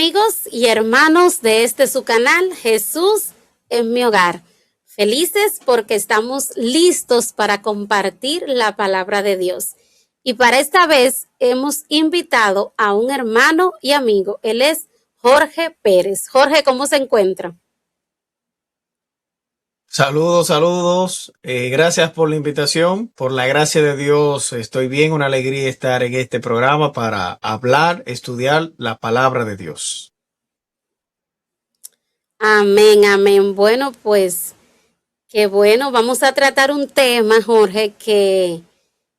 amigos y hermanos de su canal, Jesús en mi hogar. Felices porque estamos listos para compartir la palabra de Dios. Y para esta vez hemos invitado a un hermano y amigo. Él es Jorge Pérez. Jorge, ¿cómo se encuentra? Saludos, saludos. Gracias por la invitación. Por la gracia de Dios, estoy bien. Una alegría estar en este programa para hablar, estudiar la palabra de Dios. Amén, amén. Bueno, pues, qué bueno. Vamos a tratar un tema, Jorge, que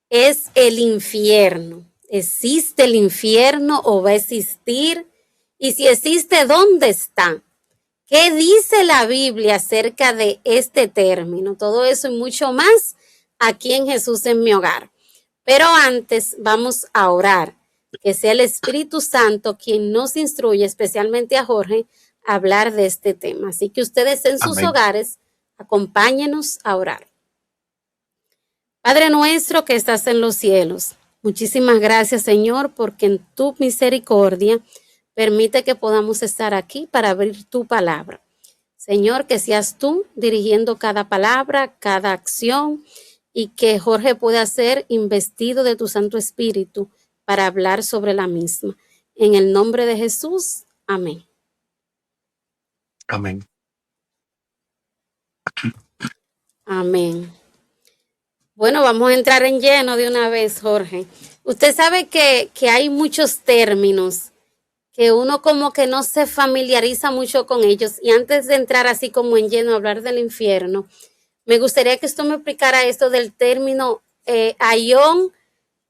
es el infierno. ¿Existe el infierno o va a existir? Y si existe, ¿dónde está? ¿Qué dice la Biblia acerca de este término? Todo eso y mucho más aquí en Jesús en mi hogar. Pero antes vamos a orar, que sea el Espíritu Santo quien nos instruye, especialmente a Jorge, a hablar de este tema. Así que ustedes en sus hogares, acompáñenos a orar. Padre nuestro que estás en los cielos, muchísimas gracias, Señor, porque en tu misericordia permite que podamos estar aquí para abrir tu palabra. Señor, que seas tú dirigiendo cada palabra, cada acción y que Jorge pueda ser investido de tu Santo Espíritu para hablar sobre la misma. En el nombre de Jesús, amén. Amén. Amén. Bueno, vamos a entrar en lleno de una vez, Jorge. Usted sabe que hay muchos términos que uno como que no se familiariza mucho con ellos. Y antes de entrar así como en lleno a hablar del infierno, me gustaría que usted me explicara esto del término aion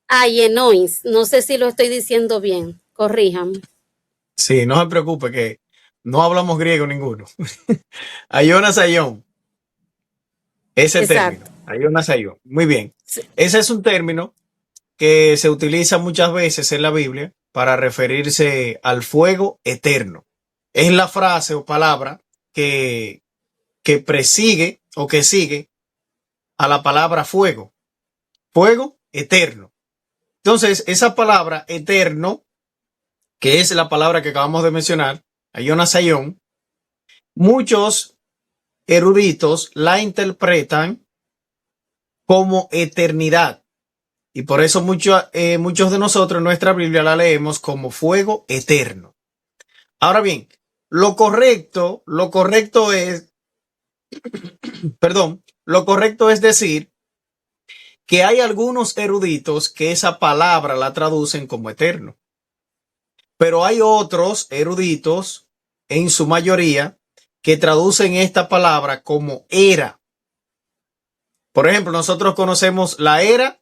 aienois. No sé si lo estoy diciendo bien, corríjame. Sí, no se preocupe que no hablamos griego ninguno. Aionas aion. Ese Exacto. término. Aionas aion. Muy bien. Sí. Ese es un término que se utiliza muchas veces en la Biblia para referirse al fuego eterno. Es la frase o palabra que presigue o que sigue a la palabra fuego. Fuego eterno. Entonces, esa palabra eterno, que es la palabra que acabamos de mencionar, Aionas aion, muchos eruditos la interpretan como eternidad. Y por eso muchos de nosotros en nuestra Biblia la leemos como fuego eterno. Ahora bien, lo correcto es, lo correcto es decir que hay algunos eruditos que esa palabra la traducen como eterno. Pero hay otros eruditos, en su mayoría, que traducen esta palabra como era. Por ejemplo, nosotros conocemos la era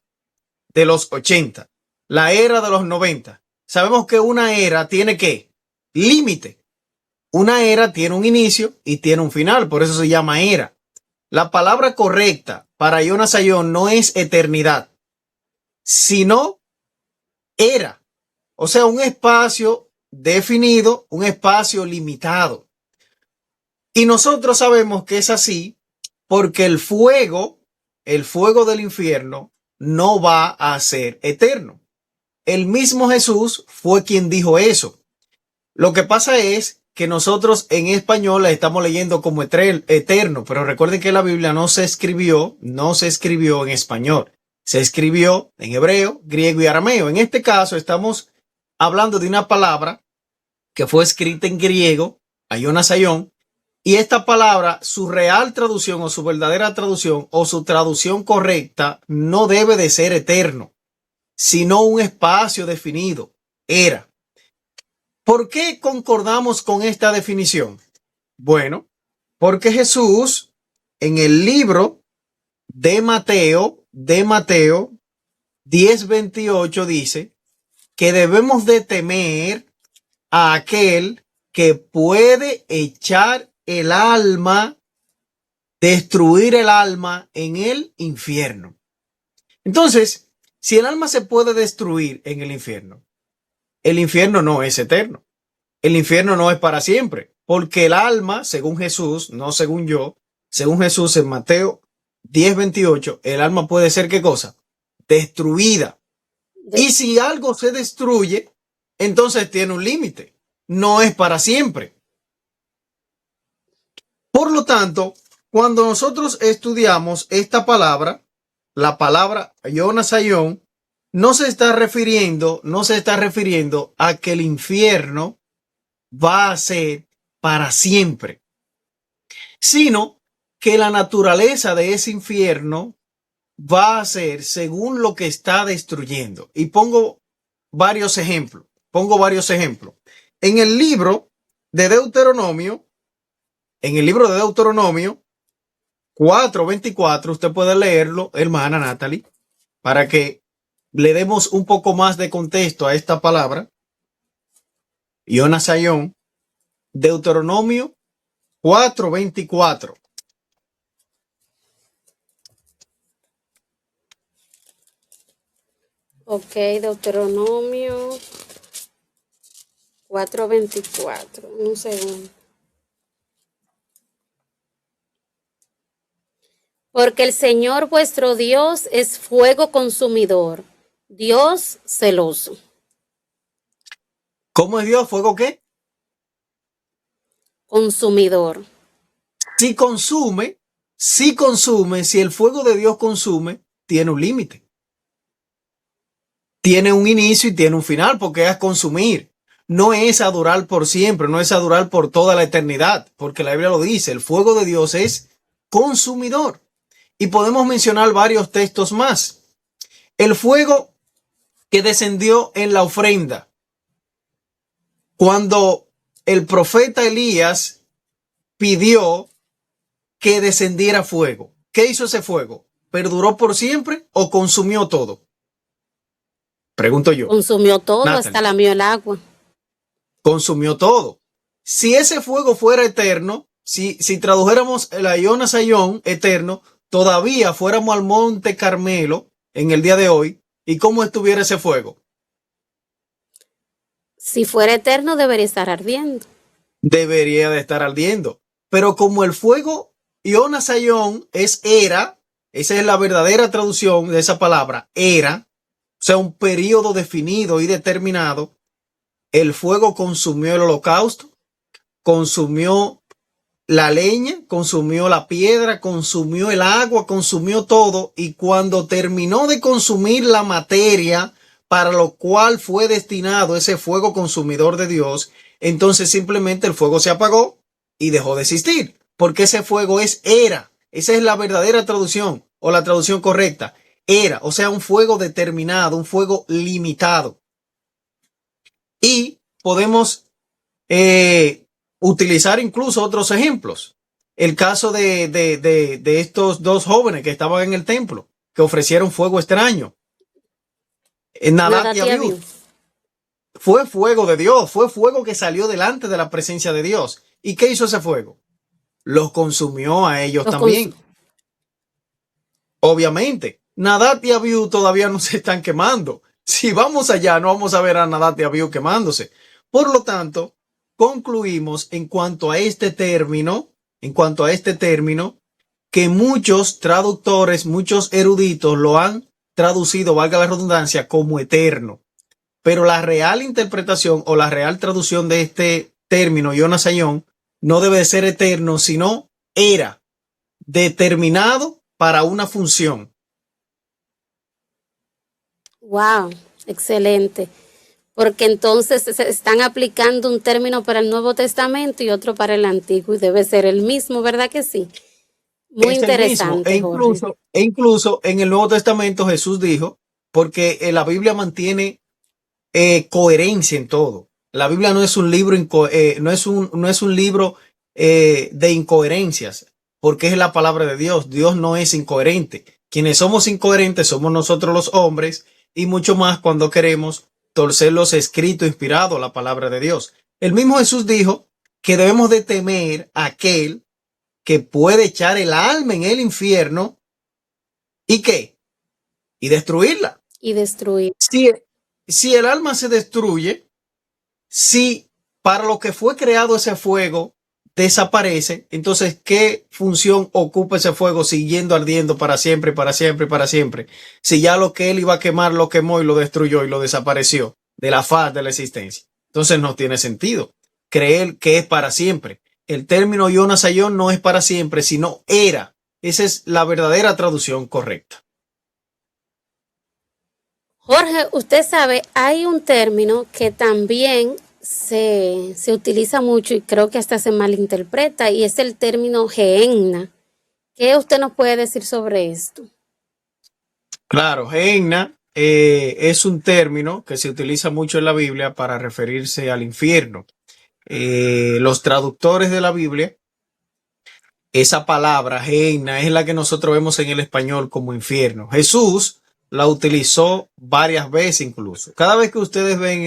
de los 80, la era de los 90. Sabemos que una era tiene ¿qué? Límite. Una era tiene un inicio y tiene un final, por eso se llama era. La palabra correcta para Aionas aion no es eternidad, sino era. O sea, un espacio definido, un espacio limitado. Y nosotros sabemos que es así porque el fuego del infierno, no va a ser eterno. El mismo Jesús fue quien dijo eso. Lo que pasa es que nosotros en español la estamos leyendo como eterno, pero recuerden que la Biblia no se escribió en español. Se escribió en hebreo, griego y arameo. En este caso estamos hablando de una palabra que fue escrita en griego, Aionas aion, y esta palabra, su real traducción o su verdadera traducción o su traducción correcta no debe de ser eterno, sino un espacio definido, era. ¿Por qué concordamos con esta definición? Bueno, porque Jesús en el libro de Mateo 10:28 dice que debemos de temer a aquel que puede echar el alma, destruir el alma en el infierno. Entonces, si el alma se puede destruir en el infierno no es eterno. El infierno no es para siempre, porque el alma, según Jesús, no según yo, según Jesús en Mateo 10:28, el alma puede ser ¿qué cosa? Destruida. Y si algo se destruye, entonces tiene un límite. no es para siempre. Por lo tanto, cuando nosotros estudiamos esta palabra, la palabra Yonasayón, no se está refiriendo a que el infierno va a ser para siempre, sino que la naturaleza de ese infierno va a ser según lo que está destruyendo. Y pongo varios ejemplos. En el libro de Deuteronomio, 4:24, usted puede leerlo, hermana Natalie, para que le demos un poco más de contexto a esta palabra. Yonasayón, Deuteronomio 4:24. Ok, Deuteronomio 4:24. Un segundo. Porque el Señor vuestro Dios es fuego consumidor, Dios celoso. ¿Cómo es Dios? ¿Fuego qué? Consumidor. Si consume, si el fuego de Dios consume, tiene un límite. Tiene un inicio y tiene un final, porque es consumir. No es a durar por siempre, no es a durar por toda la eternidad, porque la Biblia lo dice, el fuego de Dios es consumidor. Y podemos mencionar varios textos más. El fuego que descendió en la ofrenda. Cuando el profeta Elías pidió que descendiera fuego. ¿Qué hizo ese fuego? ¿Perduró por siempre o consumió todo? Pregunto yo. Consumió todo, Natalie. hasta lamió el agua. Consumió todo. Si ese fuego fuera eterno, si tradujéramos el Yonasayón eterno, todavía fuéramos al Monte Carmelo en el día de hoy, ¿y cómo estuviera ese fuego? Si fuera eterno, debería estar ardiendo. Debería de estar ardiendo. Pero como el fuego Yonasayón es era, esa es la verdadera traducción de esa palabra, era, o sea, un periodo definido y determinado, el fuego consumió el holocausto, consumió la leña, consumió la piedra, consumió el agua, consumió todo, y cuando terminó de consumir la materia para lo cual fue destinado ese fuego consumidor de Dios, entonces simplemente el fuego se apagó y dejó de existir, porque ese fuego era. Esa es la verdadera traducción o la traducción correcta. Era, o sea, un fuego determinado, un fuego limitado. Y podemos utilizar incluso otros ejemplos. El caso de estos dos jóvenes que estaban en el templo, que ofrecieron fuego extraño. Nadab y Abiú. Fue fuego de Dios, fue fuego que salió delante de la presencia de Dios. ¿Y qué hizo ese fuego? Los consumió a ellos también. Obviamente, Nadab y Abiú todavía no se están quemando. Si vamos allá, no vamos a ver a Nadab y Abiú quemándose. Por lo tanto, concluimos en cuanto a este término, que muchos traductores, muchos eruditos lo han traducido, valga la redundancia, como eterno. Pero la real interpretación o la real traducción de este término, Yonasayón, no debe de ser eterno, sino era, determinado para una función. Wow, excelente. Porque entonces se están aplicando un término para el Nuevo Testamento y otro para el Antiguo, y debe ser el mismo, ¿verdad que sí? Muy interesante. Incluso en el Nuevo Testamento Jesús dijo, porque la Biblia mantiene coherencia en todo. La Biblia no es un libro, no es un libro de incoherencias, porque es la palabra de Dios. Dios no es incoherente. Quienes somos incoherentes somos nosotros los hombres, y mucho más cuando queremos torcer los escritos inspirados a la palabra de Dios. El mismo Jesús dijo que debemos de temer a aquel que puede echar el alma en el infierno y ¿qué? Y destruirla. Y destruir. Si el alma se destruye, si para lo que fue creado ese fuego desaparece, entonces ¿qué función ocupa ese fuego siguiendo ardiendo para siempre, para siempre, para siempre? Si ya lo que él iba a quemar lo quemó y lo destruyó y lo desapareció de la faz de la existencia. Entonces no tiene sentido. creer que es para siempre. El término Jonas Ayón no es para siempre, sino era. Esa es la verdadera traducción correcta. Jorge, usted sabe, hay un término que también se utiliza mucho y creo que hasta se malinterpreta, y es el término gehenna. ¿Qué usted nos puede decir sobre esto? Claro, gehenna es un término que se utiliza mucho en la Biblia para referirse al infierno. Los traductores de la Biblia, esa palabra gehenna es la que nosotros vemos en el español como infierno. Jesús la utilizó varias veces incluso. Cada vez que ustedes ven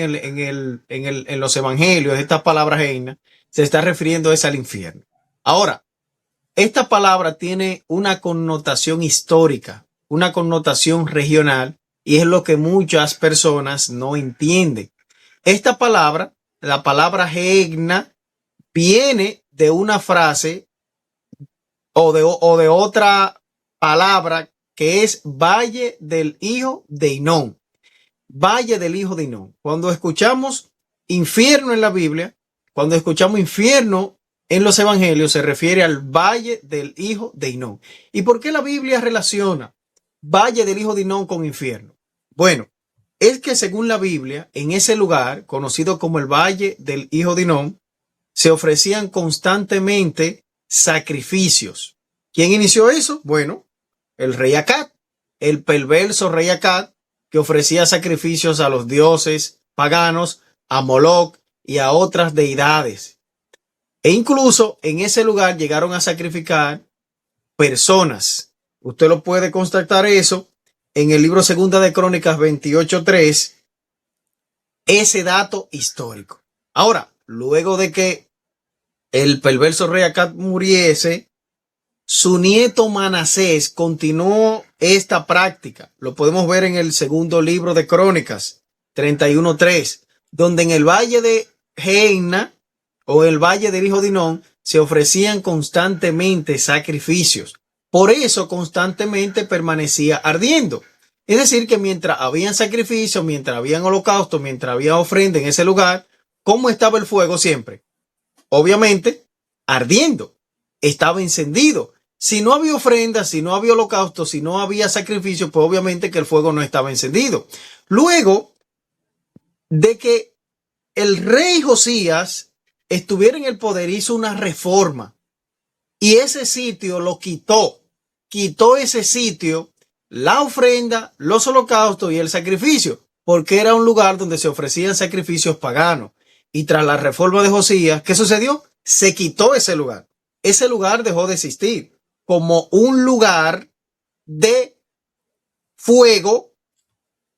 en los evangelios esta palabra gehenna, se está refiriendo es al infierno. Ahora, esta palabra tiene una connotación histórica, una connotación regional, y es lo que muchas personas no entienden. Esta palabra, la palabra gehenna, viene de una frase o de otra palabra que es Valle del Hijo de Hinón. Valle del Hijo de Hinón. Cuando escuchamos infierno en la Biblia, cuando escuchamos infierno en los evangelios, se refiere al Valle del Hijo de Hinón. ¿Y por qué la Biblia relaciona Valle del Hijo de Hinón con infierno? Bueno, es que según la Biblia, en ese lugar, conocido como el Valle del Hijo de Hinón, se ofrecían constantemente sacrificios. ¿Quién inició eso? Bueno, el rey Acab, el perverso rey Acab, que ofrecía sacrificios a los dioses paganos, a Moloch y a otras deidades. E incluso en ese lugar llegaron a sacrificar personas. Usted lo puede constatar eso en el libro Segunda de Crónicas 28:3, ese dato histórico. Ahora, luego de que el perverso rey Acab muriese, su nieto Manasés continuó esta práctica. Lo podemos ver en el segundo libro de Crónicas 31:3, donde en el valle de Gehenna o el valle del hijo de Hinón se ofrecían constantemente sacrificios. Por eso constantemente permanecía ardiendo. Es decir, que mientras habían sacrificios, mientras habían holocaustos, mientras había ofrenda en ese lugar, ¿cómo estaba el fuego siempre? Obviamente, ardiendo. Estaba encendido. Si no había ofrenda, si no había holocausto, si no había sacrificio, pues obviamente que el fuego no estaba encendido. Luego de que el rey Josías estuviera en el poder, hizo una reforma y ese sitio lo quitó. Quitó ese sitio, la ofrenda, los holocaustos y el sacrificio, porque era un lugar donde se ofrecían sacrificios paganos. Y tras la reforma de Josías, ¿qué sucedió? Se quitó ese lugar. Ese lugar dejó de existir como un lugar de fuego,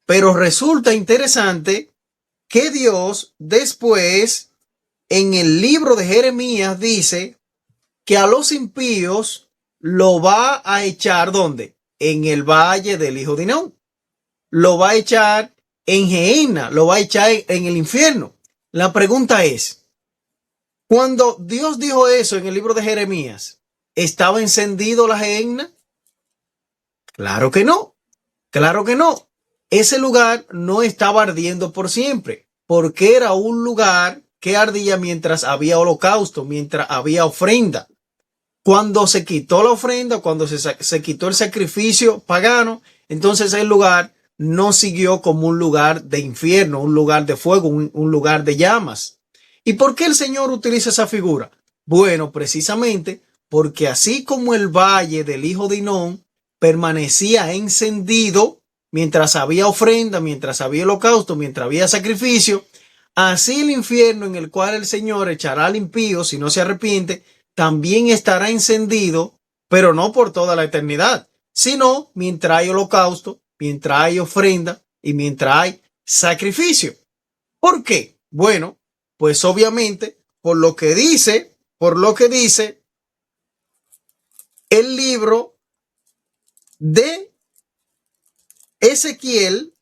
pero resulta interesante que Dios después en el libro de Jeremías dice que a los impíos lo va a echar ¿dónde? En el valle del hijo de Hinón. Lo va a echar en Gehenna, lo va a echar en el infierno. La pregunta es, cuando Dios dijo eso en el libro de Jeremías, ¿estaba encendido la Gehenna? Claro que no, claro que no. Ese lugar no estaba ardiendo por siempre, porque era un lugar que ardía mientras había holocausto, mientras había ofrenda. Cuando se quitó la ofrenda, cuando se quitó el sacrificio pagano, entonces el lugar no siguió como un lugar de infierno, un lugar de fuego, un lugar de llamas. ¿Y por qué el Señor utiliza esa figura? Bueno, precisamente porque así como el valle del hijo de Hinón permanecía encendido mientras había ofrenda, mientras había holocausto, mientras había sacrificio, así el infierno en el cual el Señor echará al impío si no se arrepiente, también estará encendido, pero no por toda la eternidad, sino mientras hay holocausto, mientras hay ofrenda y mientras hay sacrificio. ¿Por qué? Bueno, pues obviamente por lo que dice el libro de Ezequiel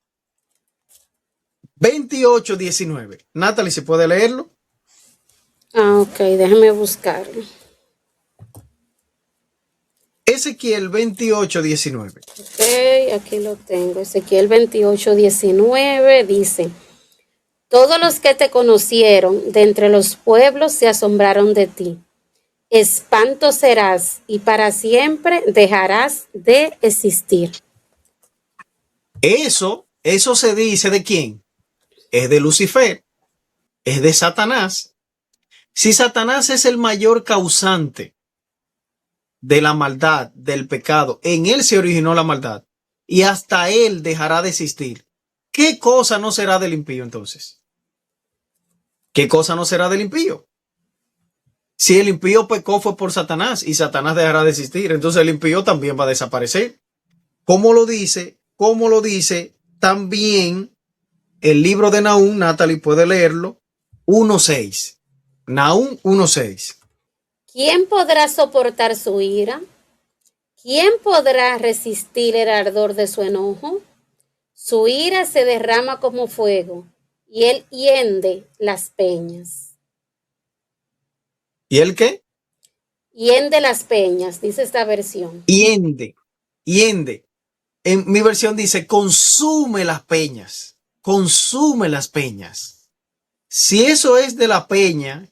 28:19. Natalie, ¿se puede leerlo? Ok, déjame buscarlo. Ezequiel 28:19. Ok, aquí lo tengo. Ezequiel 28:19 dice: Todos los que te conocieron de entre los pueblos se asombraron de ti. Espanto serás y para siempre dejarás de existir. Eso se dice de quién? Es de Lucifer, es de Satanás. Si Satanás es el mayor causante de la maldad, del pecado, en él se originó la maldad y hasta él dejará de existir. ¿Qué cosa no será del impío entonces? ¿Qué cosa no será del impío? Si el impío pecó fue por Satanás y Satanás dejará de existir, entonces el impío también va a desaparecer. ¿Cómo lo dice? ¿Cómo lo dice? También el libro de Nahum, Natalie puede leerlo, 1.6. Nahum 1.6. ¿Quién podrá soportar su ira? ¿Quién podrá resistir el ardor de su enojo? Su ira se derrama como fuego y él hiende las peñas. ¿Y el qué? Hiende las peñas, dice esta versión. Hiende. En mi versión dice, consume las peñas. Consume las peñas. Si eso es de la peña,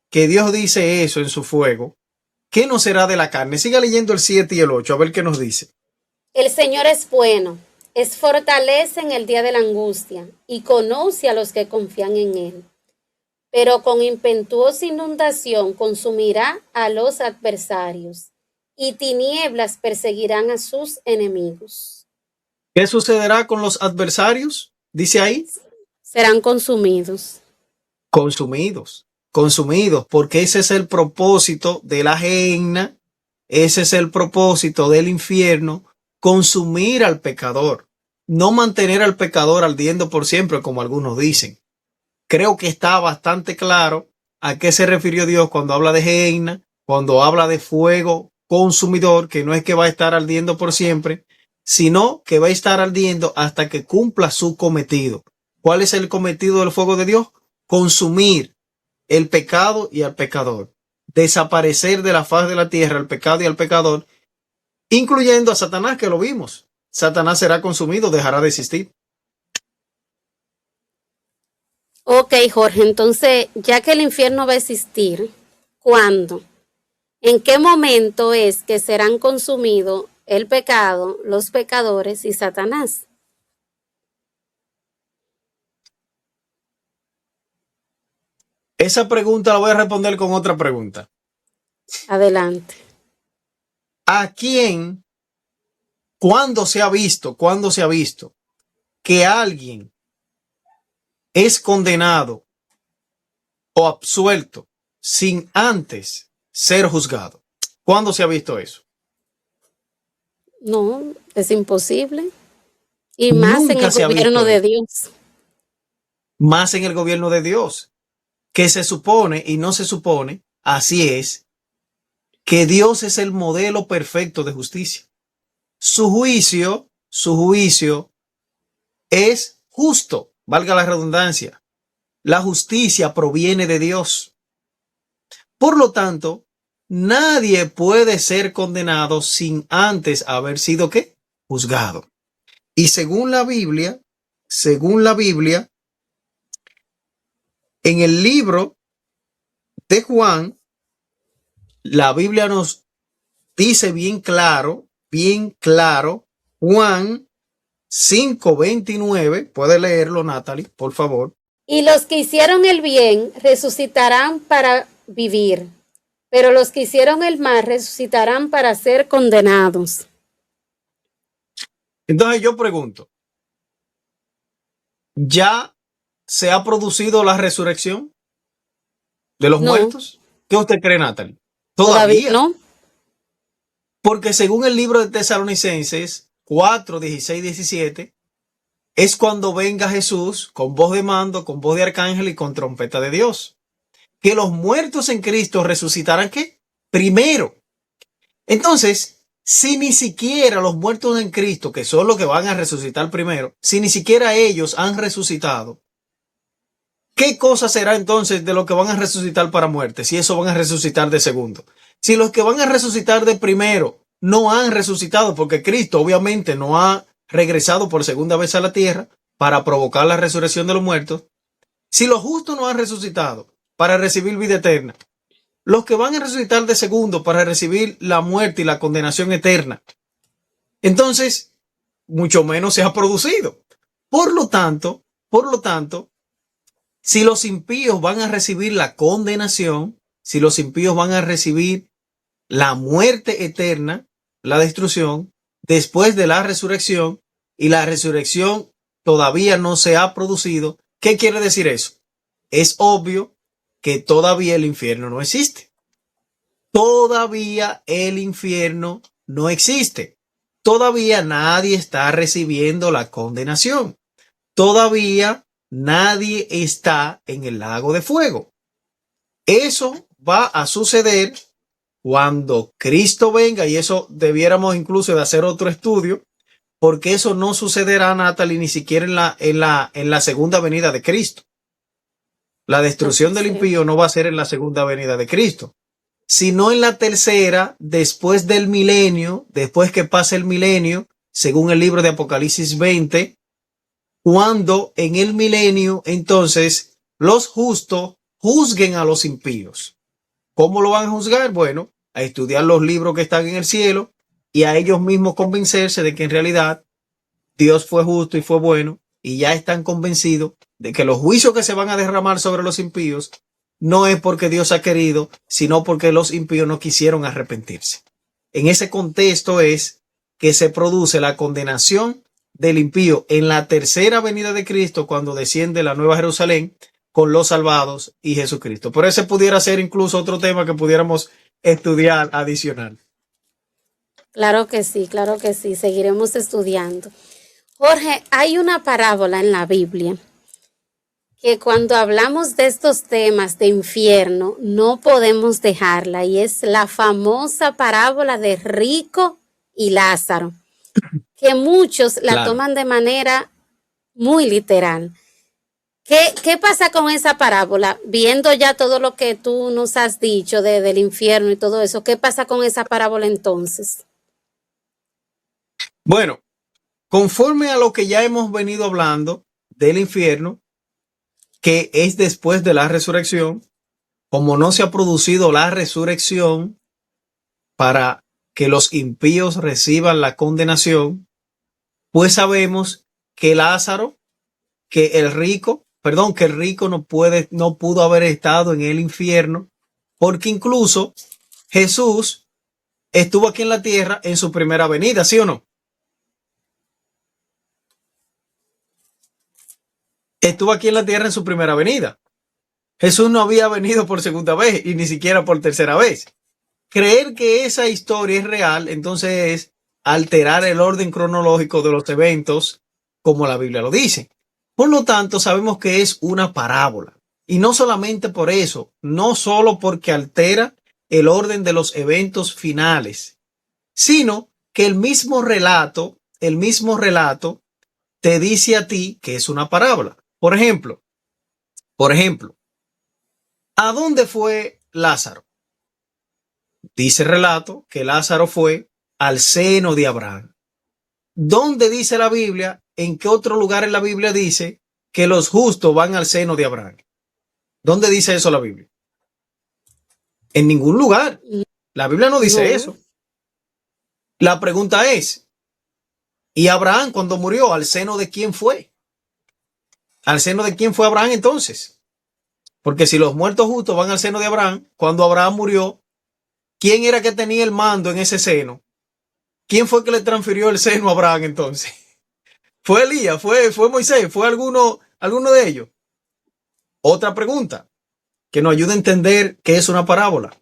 que Dios dice eso en su fuego, ¿qué no será de la carne? Siga leyendo el 7 y el 8, a ver qué nos dice. El Señor es bueno, es fortaleza en el día de la angustia y conoce a los que confían en Él. Pero con impetuosa inundación consumirá a los adversarios y tinieblas perseguirán a sus enemigos. ¿Qué sucederá con los adversarios? Dice ahí. Serán consumidos. Consumidos, porque ese es el propósito de la gehenna, ese es el propósito del infierno, consumir al pecador, no mantener al pecador ardiendo por siempre, como algunos dicen. Creo que está bastante claro a qué se refirió Dios cuando habla de gehenna, cuando habla de fuego consumidor, que no es que va a estar ardiendo por siempre, sino que va a estar ardiendo hasta que cumpla su cometido. ¿Cuál es el cometido del fuego de Dios? Consumir el pecado y al pecador, desaparecer de la faz de la tierra el pecado y al pecador, incluyendo a Satanás, que lo vimos. Satanás será consumido, dejará de existir. Ok, Jorge, entonces, ya que el infierno va a existir, ¿cuándo? ¿En qué momento es que serán consumidos el pecado, los pecadores y Satanás? Esa pregunta la voy a responder con otra pregunta. Adelante. ¿A quién, cuándo se ha visto que alguien es condenado o absuelto sin antes ser juzgado? ¿Cuándo se ha visto eso? No, es imposible. Y más en Nunca el se ha gobierno visto de eso. Dios. Más en el gobierno de Dios, que se supone y no se supone, así es, que Dios es el modelo perfecto de justicia. Su juicio es justo, valga la redundancia. La justicia proviene de Dios. Por lo tanto, nadie puede ser condenado sin antes haber sido ¿qué? Juzgado. Y según la Biblia, en el libro de Juan, la Biblia nos dice bien claro, Juan 5:29, puede leerlo Natalie, por favor. Y los que hicieron el bien resucitarán para vivir, pero los que hicieron el mal resucitarán para ser condenados. Entonces yo pregunto, ¿ya se ha producido la resurrección de los muertos? ¿Qué usted cree, Natalie? Todavía no. Porque según el libro de Tesalonicenses 4, 16, 17, es cuando venga Jesús con voz de mando, con voz de arcángel y con trompeta de Dios. Que los muertos en Cristo resucitarán ¿qué? Primero. Entonces, si ni siquiera los muertos en Cristo, que son los que van a resucitar primero, si ni siquiera ellos han resucitado, ¿qué cosa será entonces de lo que van a resucitar para muerte? Si eso van a resucitar de segundo. Si los que van a resucitar de primero no han resucitado, porque Cristo obviamente no ha regresado por segunda vez a la tierra para provocar la resurrección de los muertos, Si los justos no han resucitado para recibir vida eterna, los que van a resucitar de segundo para recibir la muerte y la condenación eterna, entonces mucho menos se ha producido. Por lo tanto, si los impíos van a recibir la condenación, si los impíos van a recibir la muerte eterna, la destrucción, después de la resurrección, y la resurrección todavía no se ha producido, ¿qué quiere decir eso? Es obvio que todavía el infierno no existe. Todavía el infierno no existe. Todavía nadie está recibiendo la condenación. Todavía nadie está en el lago de fuego. Eso va a suceder cuando Cristo venga, y eso debiéramos incluso de hacer otro estudio, porque eso no sucederá, Natalie, ni siquiera en la segunda venida de Cristo. La destrucción del impío no va a ser en la segunda venida de Cristo, sino en la tercera, después del milenio, después que pase el milenio, según el libro de Apocalipsis 20, cuando en el milenio entonces los justos juzguen a los impíos. ¿Cómo lo van a juzgar? Bueno, a estudiar los libros que están en el cielo y a ellos mismos convencerse de que en realidad Dios fue justo y fue bueno, y ya están convencidos de que los juicios que se van a derramar sobre los impíos no es porque Dios ha querido, sino porque los impíos no quisieron arrepentirse. En ese contexto es que se produce la condenación del impío en la tercera venida de Cristo, cuando desciende la Nueva Jerusalén con los salvados y Jesucristo. Por eso pudiera ser incluso otro tema que pudiéramos estudiar adicional. Claro que sí, seguiremos estudiando. Jorge, hay una parábola en la Biblia que cuando hablamos de estos temas de infierno no podemos dejarla, y es la famosa parábola de Rico y Lázaro, que muchos la toman de manera muy literal. ¿Qué pasa con esa parábola? Viendo ya todo lo que tú nos has dicho del infierno y todo eso, ¿qué pasa con esa parábola entonces? Bueno, conforme a lo que ya hemos venido hablando del infierno, que es después de la resurrección, como no se ha producido la resurrección para que los impíos reciban la condenación, pues sabemos que que el rico no pudo haber estado en el infierno, porque incluso Jesús estuvo aquí en la tierra en su primera venida, ¿sí o no? Estuvo aquí en la tierra en su primera venida. Jesús no había venido por segunda vez y ni siquiera por tercera vez. Creer que esa historia es real, entonces es alterar el orden cronológico de los eventos, como la Biblia lo dice. Por lo tanto, sabemos que es una parábola. Y no solamente por eso, no solo porque altera el orden de los eventos finales, sino que el mismo relato te dice a ti que es una parábola. Por ejemplo, ¿a dónde fue Lázaro? Dice el relato que Lázaro fue al seno de Abraham. ¿Dónde dice la Biblia? ¿En qué otro lugar en la Biblia dice que los justos van al seno de Abraham? ¿Dónde dice eso la Biblia? En ningún lugar. La Biblia no dice eso. La pregunta es, ¿y Abraham cuando murió, al seno de quién fue? ¿Al seno de quién fue Abraham entonces? Porque si los muertos justos van al seno de Abraham, cuando Abraham murió, ¿quién era que tenía el mando en ese seno? ¿Quién fue que le transfirió el seno a Abraham entonces? ¿Fue Elías? ¿Fue Moisés? ¿Fue alguno de ellos? Otra pregunta que nos ayuda a entender qué es una parábola.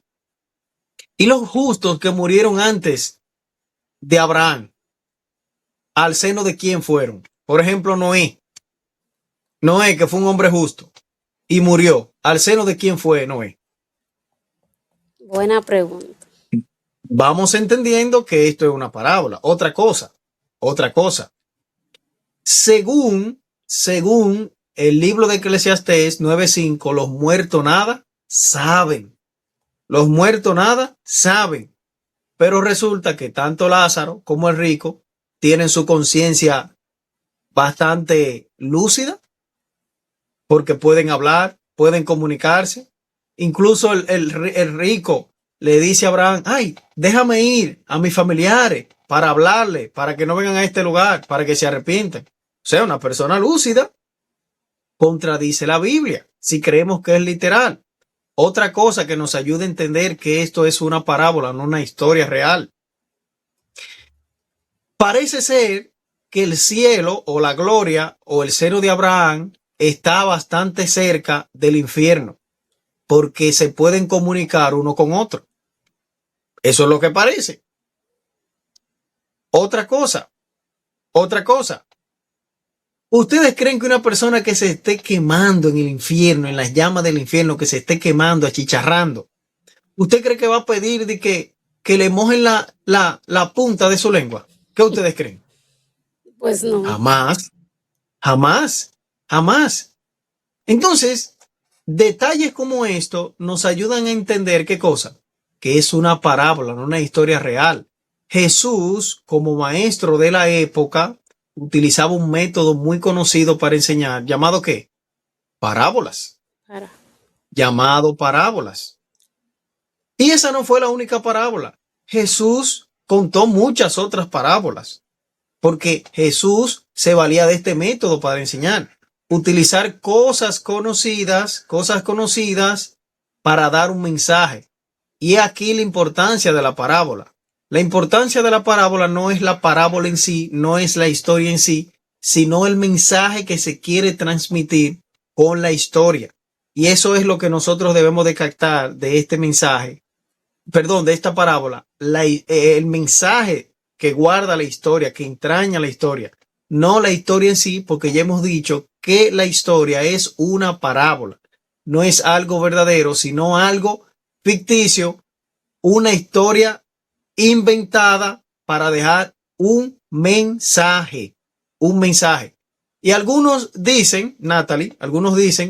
¿Y los justos que murieron antes de Abraham, al seno de quién fueron? Por ejemplo, Noé. Noé, que fue un hombre justo y murió. ¿Al seno de quién fue Noé? Buena pregunta. Vamos entendiendo que esto es una parábola. Otra cosa. Según el libro de Eclesiastés 9:5, los muertos nada saben. Los muertos nada saben. Pero resulta que tanto Lázaro como el rico tienen su conciencia bastante lúcida, porque pueden hablar, pueden comunicarse. Incluso el rico le dice a Abraham, ay, déjame ir a mis familiares para hablarle, para que no vengan a este lugar, para que se arrepientan. O sea, una persona lúcida contradice la Biblia, si creemos que es literal. Otra cosa que nos ayuda a entender que esto es una parábola, no una historia real. Parece ser que el cielo o la gloria o el seno de Abraham está bastante cerca del infierno, porque se pueden comunicar uno con otro. Eso es lo que parece. Otra cosa. ¿Ustedes creen que una persona que se esté quemando en el infierno, en las llamas del infierno, que se esté quemando, achicharrando, usted cree que va a pedir de que le mojen la punta de su lengua? ¿Qué ustedes creen? Pues no. Jamás, jamás, jamás. Entonces, detalles como esto nos ayudan a entender qué cosa, que es una parábola, no una historia real. Jesús, como maestro de la época, utilizaba un método muy conocido para enseñar, llamado ¿qué? Parábolas. Llamado parábolas. Y esa no fue la única parábola. Jesús contó muchas otras parábolas, porque Jesús se valía de este método para enseñar. Utilizar cosas conocidas para dar un mensaje. Y aquí la importancia de la parábola. La importancia de la parábola no es la parábola en sí, no es la historia en sí, sino el mensaje que se quiere transmitir con la historia. Y eso es lo que nosotros debemos de captar de este mensaje, de esta parábola, el mensaje que guarda la historia, que entraña la historia, no la historia en sí, porque ya hemos dicho que la historia es una parábola, no es algo verdadero, sino algo ficticio, una historia inventada para dejar un mensaje. Y algunos dicen, Natalie,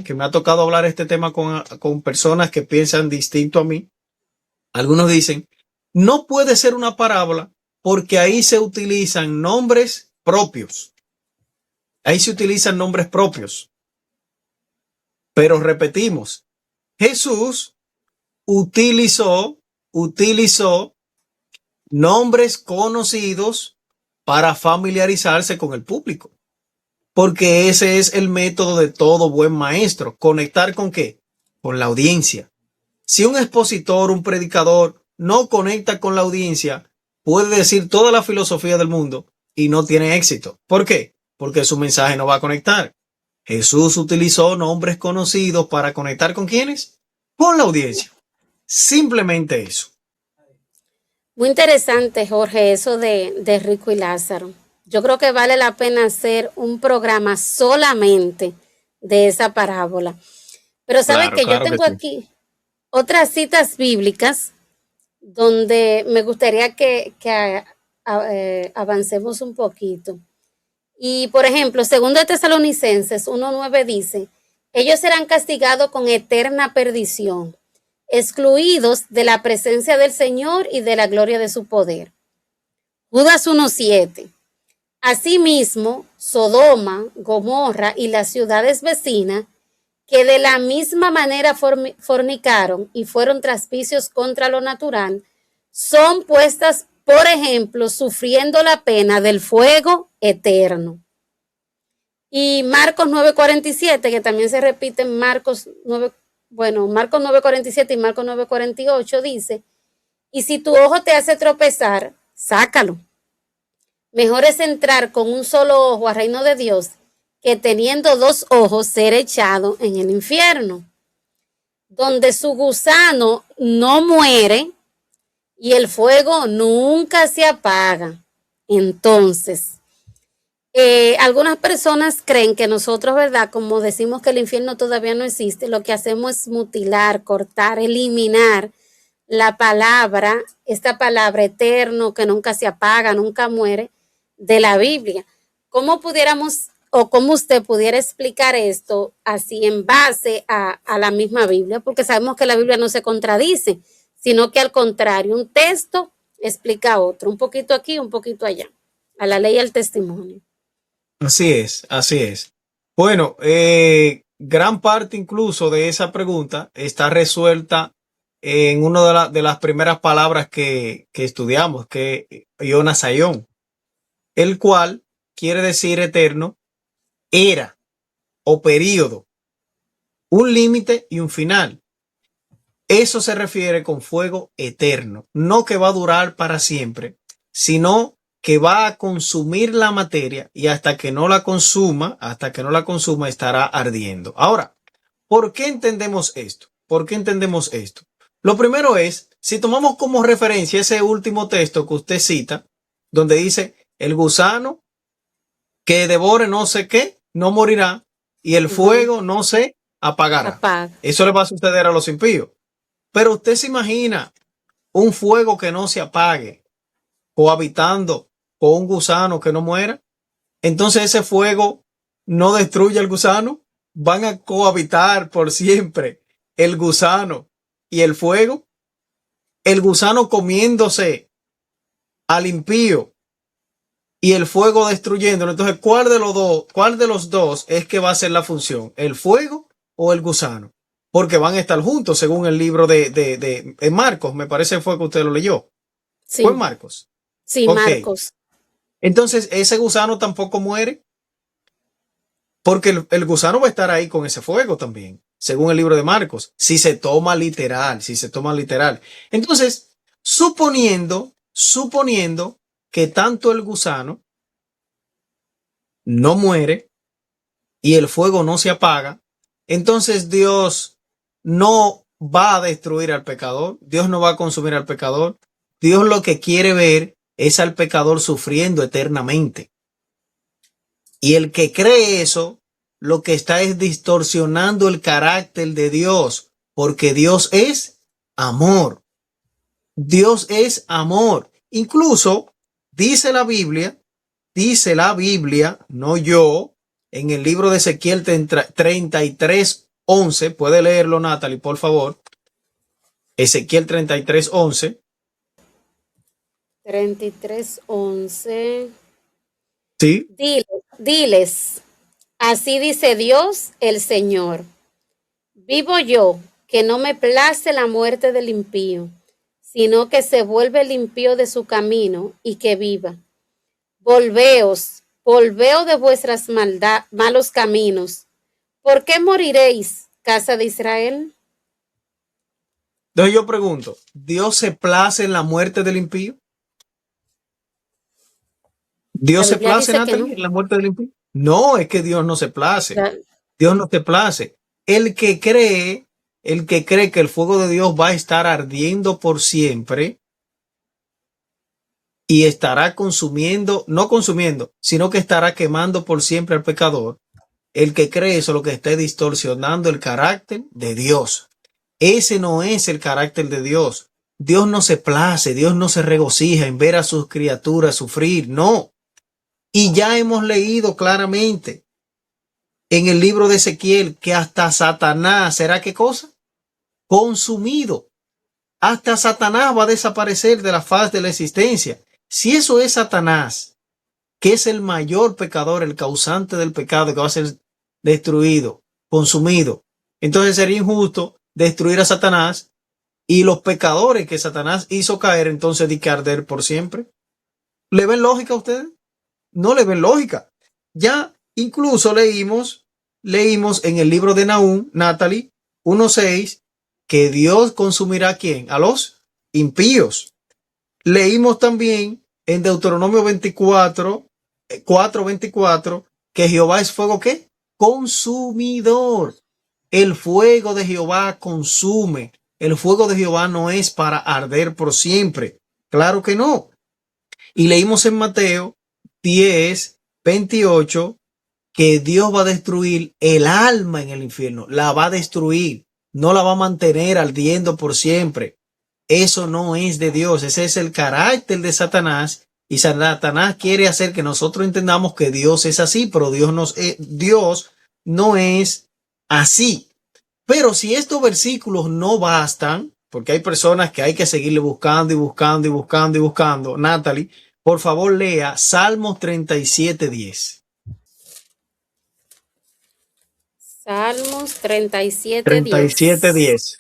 que me ha tocado hablar este tema con personas que piensan distinto a mí. Algunos dicen, no puede ser una parábola porque ahí se utilizan nombres propios. Pero repetimos, Jesús utilizó nombres conocidos para familiarizarse con el público. Porque ese es el método de todo buen maestro. ¿Conectar con qué? Con la audiencia. Si un expositor, un predicador no conecta con la audiencia, puede decir toda la filosofía del mundo y no tiene éxito. ¿Por qué? Porque su mensaje no va a conectar. Jesús utilizó nombres conocidos para conectar ¿con quiénes? Con la audiencia. Simplemente eso. Muy interesante, Jorge, eso de Rico y Lázaro. Yo creo que vale la pena hacer un programa solamente de esa parábola. Pero sabe que yo tengo aquí otras citas bíblicas donde me gustaría que avancemos un poquito. Y, por ejemplo, 2 Tesalonicenses 1:9 dice, ellos serán castigados con eterna perdición, excluidos de la presencia del Señor y de la gloria de su poder. Judas 1:7. Asimismo, Sodoma, Gomorra y las ciudades vecinas, que de la misma manera fornicaron y fueron traspicios contra lo natural, son puestas, por ejemplo, sufriendo la pena del fuego eterno. Y Marcos 9:47, que también se repite en Marcos 9:47 y Marcos 9:48 dice, y si tu ojo te hace tropezar, sácalo. Mejor es entrar con un solo ojo al reino de Dios que teniendo 2 ojos ser echado en el infierno, donde su gusano no muere y el fuego nunca se apaga. Entonces, algunas personas creen que nosotros, ¿verdad? Como decimos que el infierno todavía no existe, lo que hacemos es mutilar, cortar, eliminar la palabra, esta palabra eterno que nunca se apaga, nunca muere, de la Biblia. ¿Cómo pudiéramos o cómo usted pudiera explicar esto así en base a la misma Biblia? Porque sabemos que la Biblia no se contradice, sino que al contrario, un texto explica otro, un poquito aquí, un poquito allá, a la ley y al testimonio. Así es. Bueno, gran parte incluso de esa pregunta está resuelta en una de las primeras palabras que estudiamos, que es Jonas Aion, el cual quiere decir eterno, era o período, un límite y un final. Eso se refiere con fuego eterno, no que va a durar para siempre, sino que va a consumir la materia y hasta que no la consuma, estará ardiendo. Ahora, ¿por qué entendemos esto? ¿Por qué entendemos esto? Lo primero es, si tomamos como referencia ese último texto que usted cita, donde dice, el gusano que devore no sé qué, no morirá, y el fuego no se apagará. Apaga. Eso le va a suceder a los impíos. Pero usted se imagina un fuego que no se apague, cohabitando con un gusano que no muera. Entonces ese fuego no destruye al gusano. Van a cohabitar por siempre el gusano y el fuego. El gusano comiéndose al impío y el fuego destruyéndolo. Entonces, ¿cuál de los dos es que va a ser la función? ¿El fuego o el gusano? Porque van a estar juntos, según el libro de Marcos. Me parece que fue que usted lo leyó. Sí. ¿Fue Marcos? Sí, Okay. Marcos. Entonces, ese gusano tampoco muere, porque el gusano va a estar ahí con ese fuego también, según el libro de Marcos, si se toma literal. Entonces, suponiendo que tanto el gusano no muere y el fuego no se apaga, entonces Dios no va a destruir al pecador, Dios no va a consumir al pecador. Dios lo que quiere ver es al pecador sufriendo eternamente. Y el que cree eso, lo que está es distorsionando el carácter de Dios, porque Dios es amor. Dios es amor. Incluso dice la Biblia, no yo, en el libro de Ezequiel 33:11, puede leerlo Natalie, por favor. Ezequiel 33:11. 33:11. Sí. Diles, así dice Dios el Señor. Vivo yo, que no me place la muerte del impío, sino que se vuelve el impío de su camino y que viva. Volveos de vuestras malos caminos. ¿Por qué moriréis, casa de Israel? Entonces yo pregunto, ¿Dios se place en la muerte del impío? ¿Dios se place, Natalie, en la muerte del impío? No, es que Dios no se place. Dios no se place. El que cree que el fuego de Dios va a estar ardiendo por siempre y estará no consumiendo, sino que estará quemando por siempre al pecador. El que cree eso, lo que está distorsionando el carácter de Dios. Ese no es el carácter de Dios. Dios no se place, Dios no se regocija en ver a sus criaturas sufrir, no. Y ya hemos leído claramente en el libro de Ezequiel que hasta Satanás, ¿será qué cosa? Consumido. Hasta Satanás va a desaparecer de la faz de la existencia. Si eso es Satanás, que es el mayor pecador, el causante del pecado, que va a ser destruido, consumido, entonces sería injusto destruir a Satanás y los pecadores que Satanás hizo caer, entonces de que arder por siempre. ¿Le ven lógica a ustedes? No le ven lógica. Ya incluso leímos en el libro de Nahum, Natalie, 1:6, que Dios consumirá ¿a quién? A los impíos. Leímos también en Deuteronomio 4:24, que Jehová es fuego, ¿qué? Consumidor. El fuego de Jehová consume. El fuego de Jehová no es para arder por siempre. Claro que no. Y leímos en Mateo 10:28 que Dios va a destruir el alma en el infierno. La va a destruir. No la va a mantener ardiendo por siempre. Eso no es de Dios. Ese es el carácter de Satanás. Y Satanás quiere hacer que nosotros entendamos que Dios es así, pero Dios no es así. Pero si estos versículos no bastan, porque hay personas que hay que seguirle buscando y buscando y buscando y buscando, Natalie, por favor lea Salmos 37:10. Salmos 37, 37, 10.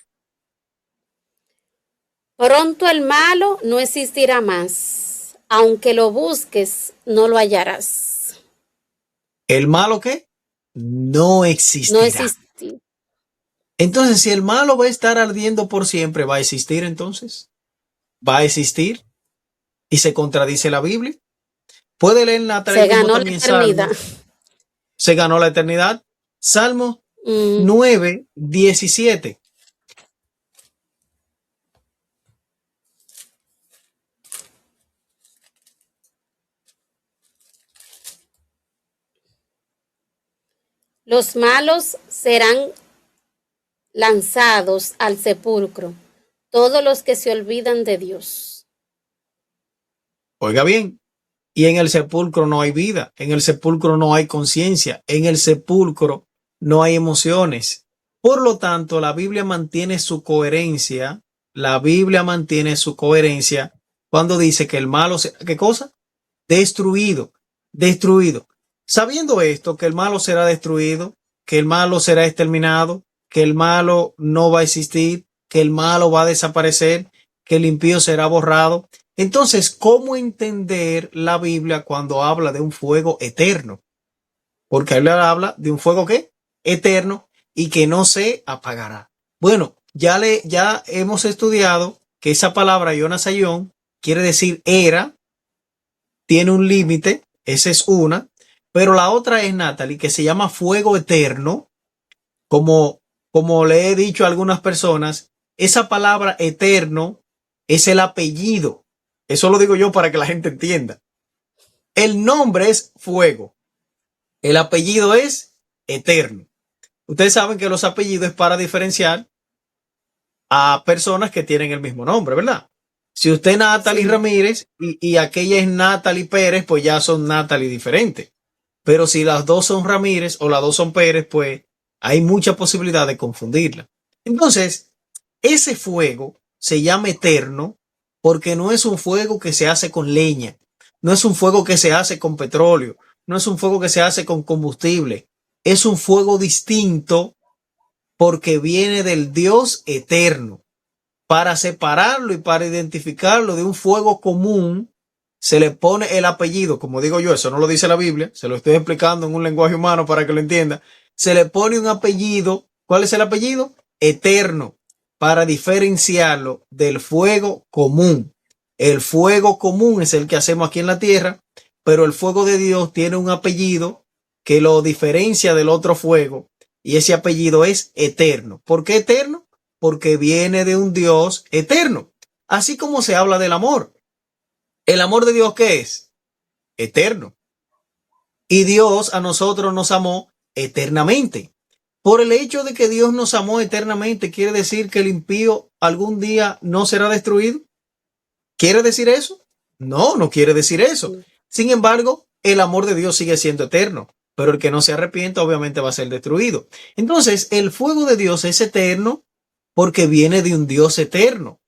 Pronto el malo no existirá más. Aunque lo busques, no lo hallarás. ¿El malo qué? No No existirá. existirá. Entonces, si el malo va a estar ardiendo por siempre, ¿va a existir entonces? ¿Va a existir? ¿Y se contradice la Biblia? Puede leer Natalie Se como ganó la también eternidad. Salmo. Se ganó la eternidad. Salmo 9, 17. Los malos serán lanzados al sepulcro, todos los que se olvidan de Dios. Oiga bien, y en el sepulcro no hay vida, en el sepulcro no hay conciencia, en el sepulcro no hay emociones. Por lo tanto, la Biblia mantiene su coherencia, cuando dice que el malo, ¿qué cosa? Destruido, destruido. Sabiendo esto, que el malo será destruido, que el malo será exterminado, que el malo no va a existir, que el malo va a desaparecer, que el impío será borrado. Entonces, ¿cómo entender la Biblia cuando habla de un fuego eterno? Porque él habla de un fuego ¿qué? Eterno y que no se apagará. Bueno, ya hemos estudiado que esa palabra Yonasayón quiere decir era, tiene un límite, esa es una, pero la otra es Natalie, que se llama fuego eterno, como le he dicho a algunas personas, esa palabra eterno es el apellido. Eso lo digo yo para que la gente entienda. El nombre es fuego. El apellido es eterno. Ustedes saben que los apellidos es para diferenciar a personas que tienen el mismo nombre, ¿verdad? Si usted es Natalie Ramírez y aquella es Natalie Pérez, pues ya son Natalie diferentes. Pero si las dos son Ramírez o las dos son Pérez, pues hay mucha posibilidad de confundirla. Entonces, ese fuego se llama eterno porque no es un fuego que se hace con leña, no es un fuego que se hace con petróleo, no es un fuego que se hace con combustible, es un fuego distinto porque viene del Dios eterno. Para separarlo y para identificarlo de un fuego común, se le pone el apellido, como digo yo, eso no lo dice la Biblia, se lo estoy explicando en un lenguaje humano para que lo entienda. Se le pone un apellido, ¿cuál es el apellido? Eterno, para diferenciarlo del fuego común. El fuego común es el que hacemos aquí en la tierra, pero el fuego de Dios tiene un apellido que lo diferencia del otro fuego y ese apellido es eterno. ¿Por qué eterno? Porque viene de un Dios eterno. Así como se habla del amor. ¿El amor de Dios qué es? Eterno. Y Dios a nosotros nos amó eternamente. Por el hecho de que Dios nos amó eternamente, ¿quiere decir que el impío algún día no será destruido? ¿Quiere decir eso? No, no quiere decir eso. Sin embargo, el amor de Dios sigue siendo eterno, pero el que no se arrepienta obviamente va a ser destruido. Entonces, el fuego de Dios es eterno porque viene de un Dios eterno,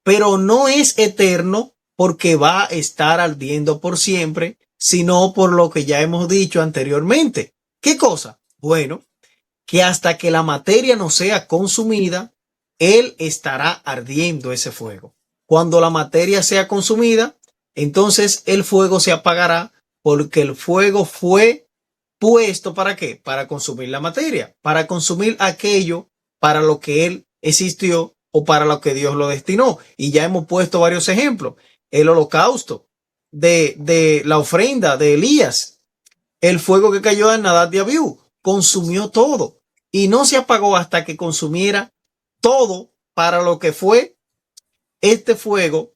pero no es eterno porque va a estar ardiendo por siempre, sino por lo que ya hemos dicho anteriormente. ¿Qué cosa? Bueno, que hasta que la materia no sea consumida, él estará ardiendo ese fuego. Cuando la materia sea consumida, entonces el fuego se apagará porque el fuego fue puesto ¿para qué? Para consumir la materia, para consumir aquello para lo que él existió o para lo que Dios lo destinó. Y ya hemos puesto varios ejemplos. El holocausto de la ofrenda de Elías, el fuego que cayó en Nadab de Abiú, consumió todo y no se apagó hasta que consumiera todo para lo que fue este fuego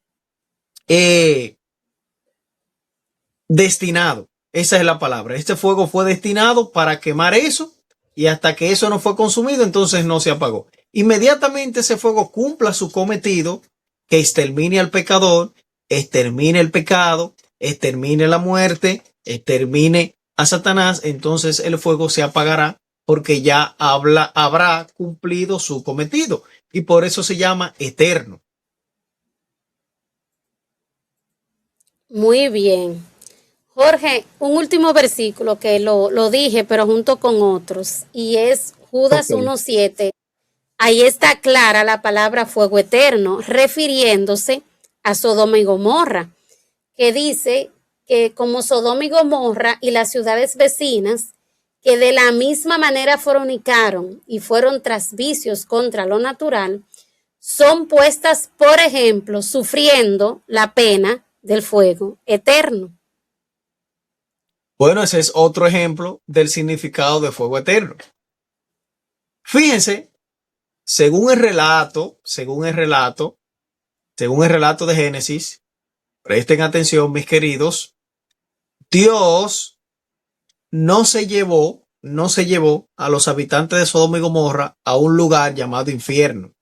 destinado. Esa es la palabra. Este fuego fue destinado para quemar eso y hasta que eso no fue consumido, entonces no se apagó. Inmediatamente ese fuego cumpla su cometido, que extermine al pecador, extermine el pecado, extermine la muerte, extermine a Satanás, entonces el fuego se apagará porque ya habrá cumplido su cometido y por eso se llama eterno. Muy bien. Jorge, un último versículo que lo dije, pero junto con otros, y es Judas Ok. 1:7, ahí está clara la palabra fuego eterno, refiriéndose a Sodoma y Gomorra, que dice que como Sodoma y Gomorra y las ciudades vecinas, que de la misma manera fornicaron y fueron tras vicios contra lo natural, son puestas, por ejemplo, sufriendo la pena del fuego eterno. Bueno, ese es otro ejemplo del significado de fuego eterno. Fíjense, según el relato de Génesis, presten atención, mis queridos, Dios no se llevó a los habitantes de Sodoma y Gomorra a un lugar llamado infierno.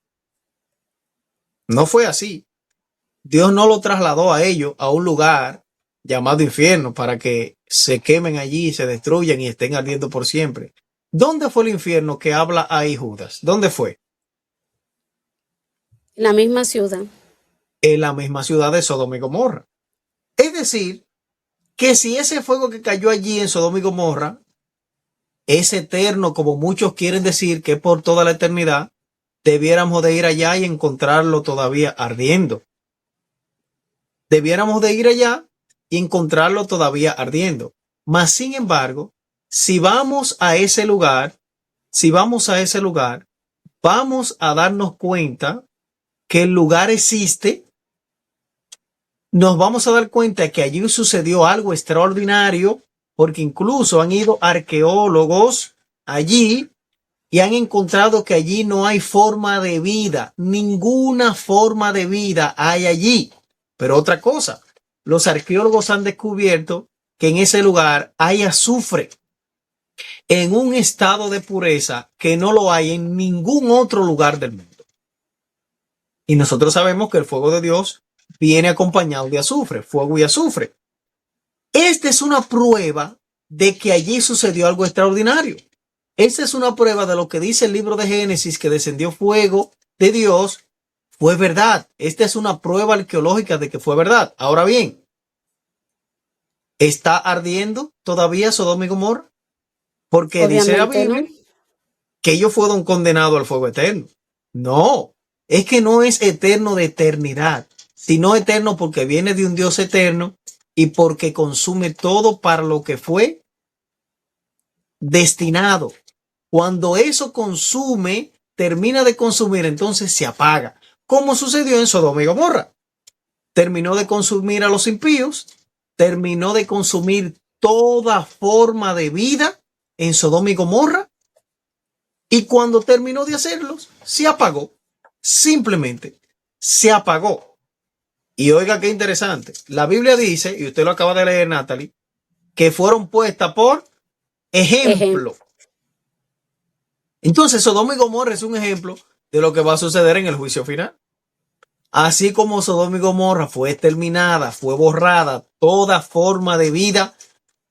No fue así. Dios no lo trasladó a ellos a un lugar llamado infierno para que se quemen allí, se destruyan y estén ardiendo por siempre. ¿Dónde fue el infierno que habla ahí Judas? ¿Dónde fue? En la misma ciudad. En la misma ciudad de Sodoma y Gomorra. Es decir, que si ese fuego que cayó allí en Sodoma y Gomorra es eterno, como muchos quieren decir que es por toda la eternidad, debiéramos de ir allá y encontrarlo todavía ardiendo. Debiéramos de ir allá y encontrarlo todavía ardiendo. Mas, sin embargo, si vamos a ese lugar, vamos a darnos cuenta que el lugar existe. Nos vamos a dar cuenta que allí sucedió algo extraordinario, porque incluso han ido arqueólogos allí y han encontrado que allí no hay forma de vida, ninguna forma de vida hay allí. Pero otra cosa, los arqueólogos han descubierto que en ese lugar hay azufre en un estado de pureza que no lo hay en ningún otro lugar del mundo. Y nosotros sabemos que el fuego de Dios viene acompañado de azufre, fuego y azufre. Esta es una prueba de que allí sucedió algo extraordinario. Esta es una prueba de lo que dice el libro de Génesis, que descendió fuego de Dios. Fue verdad. Esta es una prueba arqueológica de que fue verdad. Ahora bien, ¿está ardiendo todavía Sodoma y Gomorra? Porque dice la Obviamente, Biblia ¿no? que ellos fueron condenados al fuego eterno. No, es que no es eterno de eternidad, sino eterno porque viene de un Dios eterno y porque consume todo para lo que fue destinado. Cuando eso consume, termina de consumir, entonces se apaga. Como sucedió en Sodoma y Gomorra. Terminó de consumir a los impíos, terminó de consumir toda forma de vida en Sodoma y Gomorra, y cuando terminó de hacerlos, se apagó. Simplemente se apagó. Y oiga qué interesante. La Biblia dice, y usted lo acaba de leer, Natalie, que fueron puestas por ejemplo. Entonces, Sodoma y Gomorra es un ejemplo de lo que va a suceder en el juicio final. Así como Sodoma y Gomorra fue exterminada, fue borrada, toda forma de vida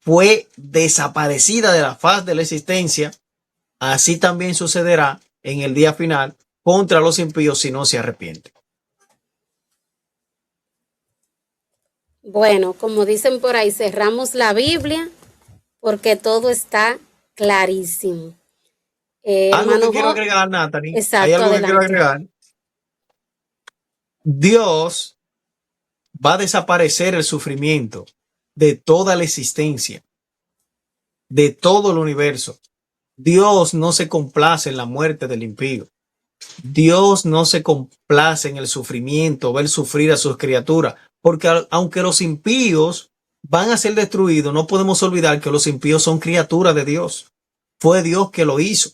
fue desaparecida de la faz de la existencia, así también sucederá en el día final contra los impíos si no se arrepienten. Bueno, como dicen por ahí, cerramos la Biblia porque todo está clarísimo. Algo Hermano que quiero Jo, agregar, Natalie, hay exacto, algo que quiero adelante. agregar. Dios va a desaparecer el sufrimiento de toda la existencia, de todo el universo. Dios no se complace en la muerte del impío. Dios no se complace en el sufrimiento, ver sufrir a sus criaturas, porque aunque los impíos van a ser destruidos, no podemos olvidar que los impíos son criaturas de Dios. Fue Dios que lo hizo.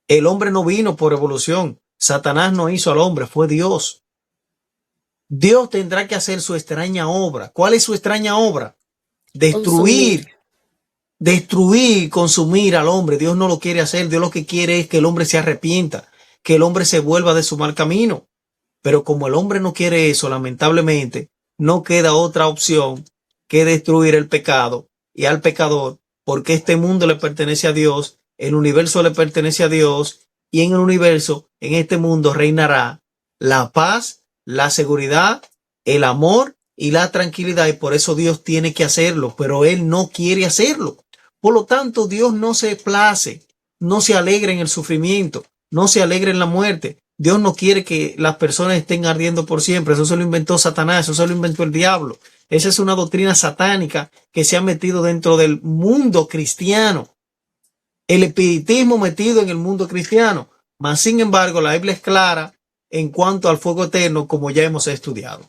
El hombre no vino por evolución. Satanás no hizo al hombre, fue Dios. Dios tendrá que hacer su extraña obra. ¿Cuál es su extraña obra? Destruir, consumir al hombre. Dios no lo quiere hacer. Dios lo que quiere es que el hombre se arrepienta, que el hombre se vuelva de su mal camino. Pero como el hombre no quiere eso, lamentablemente, no queda otra opción que destruir el pecado y al pecador, porque este mundo le pertenece a Dios, el universo le pertenece a Dios, y en el universo, en este mundo, reinará la paz, la seguridad, el amor y la tranquilidad, y por eso Dios tiene que hacerlo, pero Él no quiere hacerlo. Por lo tanto, Dios no se place no se alegre en el sufrimiento, no se alegre en la muerte. Dios no quiere que las personas estén ardiendo por siempre. Eso se lo inventó Satanás, eso se lo inventó el diablo. Esa es una doctrina satánica que se ha metido dentro del mundo cristiano. El espiritismo metido en el mundo cristiano. Mas, sin embargo, la Biblia es clara en cuanto al fuego eterno, como ya hemos estudiado.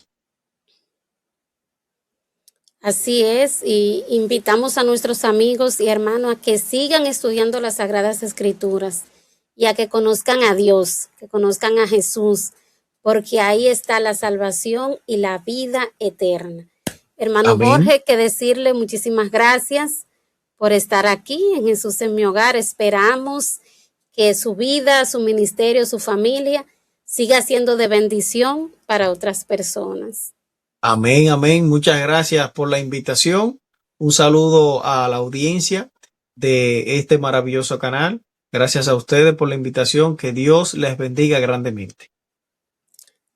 Así es, y invitamos a nuestros amigos y hermanos a que sigan estudiando las Sagradas Escrituras y a que conozcan a Dios, que conozcan a Jesús, porque ahí está la salvación y la vida eterna. Hermano Amén. Jorge, que decirle muchísimas gracias por estar aquí en Jesús en mi hogar. Esperamos que su vida, su ministerio, su familia siga siendo de bendición para otras personas. Amén, amén. Muchas gracias por la invitación. Un saludo a la audiencia de este maravilloso canal. Gracias a ustedes por la invitación. Que Dios les bendiga grandemente.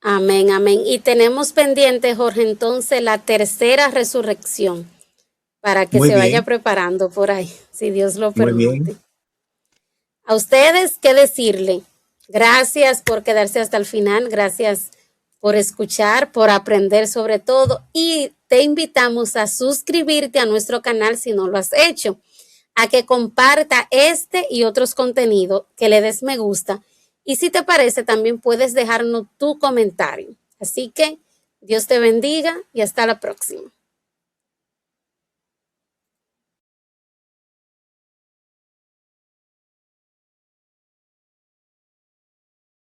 Amén, amén. Y tenemos pendiente, Jorge, entonces la tercera resurrección para que Muy se bien. vaya preparando por ahí, si Dios lo Muy permite. bien. A ustedes, ¿qué decirle? Gracias por quedarse hasta el final. Gracias por escuchar, por aprender sobre todo. Y te invitamos a suscribirte a nuestro canal si no lo has hecho, a que comparta este y otros contenidos, que le des me gusta. Y si te parece, también puedes dejarnos tu comentario. Así que Dios te bendiga y hasta la próxima.